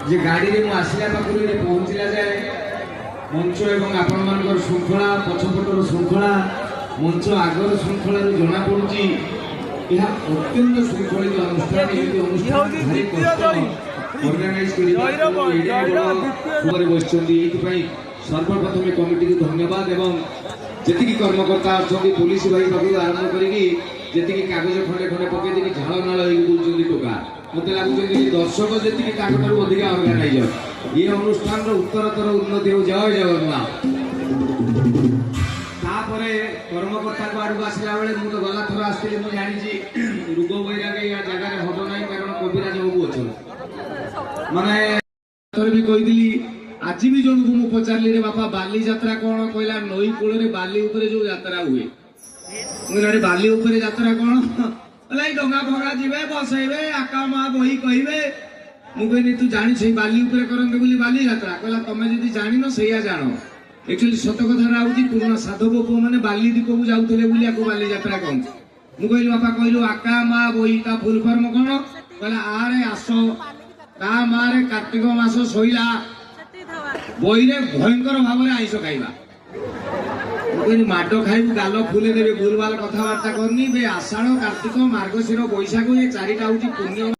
যে গাড়ি রে মু আসিলা পাখରୁ এଠି ପହଞ୍ଚିଲା ଯାଏ ମଞ୍ଚ ଏବଂ ଆପଣମାନଙ୍କର ଶୃଙ୍ଖଳା ପଛପଟର ଶୃଙ୍ଖଳା ମଞ୍ଚ ଆଗର ଶୃଙ୍ଖଳାରୁ ଜଣାପଡ଼ୁଛି ଏହା ଅତ୍ୟନ୍ତ ଶୃଙ୍ଖଳିତ ଅନୁଷ୍ଠାନ। ଏମିତି ଅନୁଷ୍ଠାନ ଭାରି କଷ୍ଟ ଅର୍ଗାନାଇଜ କରିବା ବସିଛନ୍ତି। ଏଇଥିପାଇଁ ସର୍ବପ୍ରଥମେ କମିଟିକୁ ଧନ୍ୟବାଦ ଏବଂ ଯେତିକି କର୍ମକର୍ତ୍ତା ଅଛନ୍ତି ପୋଲିସ ଭାଇ ପାଖରୁ ଆରମ୍ଭ କରିକି ଯେତିକି କାଗଜ ଖଣ୍ଡେ ଖଣ୍ଡେ ପକେଇ ଦେଇକି ଝାଳ ନାଳ ହେଇକି ବୁଲୁଛନ୍ତି ଟୋକା, ମତେ ଲାଗୁଛନ୍ତି ଦର୍ଶକ ଯେତିକି ତାଙ୍କଠାରୁ ଅଧିକା ଅର୍ଗାନାଇଜର। ଏ ଅନୁଷ୍ଠାନର ଉତ୍ତରତର ଉନ୍ନତି ହଉ। ଜୟ ଜଗନ୍ନାଥ। ତାପରେ କର୍ମକର୍ତ୍ତାଙ୍କ ଆଡକୁ ଆସିଲା ବେଳେ ମୁଁ ତ ଗଲା ଥର ଆସିଥିଲି, ମୁଁ ଜାଣିଛି ରୋଗ ବୈରାଗ ଏ ଜାଗାରେ ହବ ନାହିଁ, କାରଣ କବିରାଜ ବାବୁ ଅଛନ୍ତି। ମାନେ ଥରେ ବି କହିଥିଲି, ଆଜି ବି ଜଣକୁ ମୁଁ ପଚାରିଲି ରେ ବାପା ବାଲି ଯାତ୍ରା କଣ? କହିଲା ନଈ କୂଳରେ ବାଲି ଉପରେ ଯୋଉ ଯାତ୍ରା ହୁଏ। ମୁଁ କହିଲି ବାଲି ଉପରେ ଯାତ୍ରା କଣ? କହିଲା ଏଇ ଡଙ୍ଗା ଫଙ୍ଗା ଯିବେ ବସେଇବେ ଆକା ମା ବହି କହିବେ। ମୁଁ କହିଲି ତୁ ଜାଣିଛୁ ଏଇ ବାଲି ଉପରେ କରନ୍ତି ବୋଲି ବାଲି ଯାତ୍ରା? କହିଲା ତମେ ଯଦି ଜାଣିନ ସେଇଆ ଜାଣ। ଏକ୍ଚୁଆଲି ସତ କଥାଟା ହଉଛି ପୁରୁଣା ସାଧବ ପୁଅ ମାନେ ବାଲି ଦୀପକୁ ଯାଉଥିଲେ ବୋଲି ଆକୁ ବାଲି ଯାତ୍ରା କହନ୍ତି। ମୁଁ କହିଲି ବାପା କହିଲୁ ଆକା ମା ବହି ତା ଫୁଲ ଫର୍ମ କଣ? କହିଲା ଆରେ ଆସ ତା ମା ରେ କାର୍ତ୍ତିକ ମାସ ଶୋଇଲା, ବହିରେ ଭୟଙ୍କର ଭାବରେ ଆଇଁଷ ଖାଇବା। ମୁଁ କହିଲି ମାଡ ଖାଇବୁ ଗାଲ ଫୁଲେ ଦେବେ, ଭୁଲ ଭାଲ କଥାବାର୍ତ୍ତା କରନି। ଆଷାଢ଼ କାର୍ତ୍ତିକ ମାର୍ଗଶିର ବୈଶାଖ ଏ ଚାରିଟା ହଉଛି ପୁଣ୍ୟ।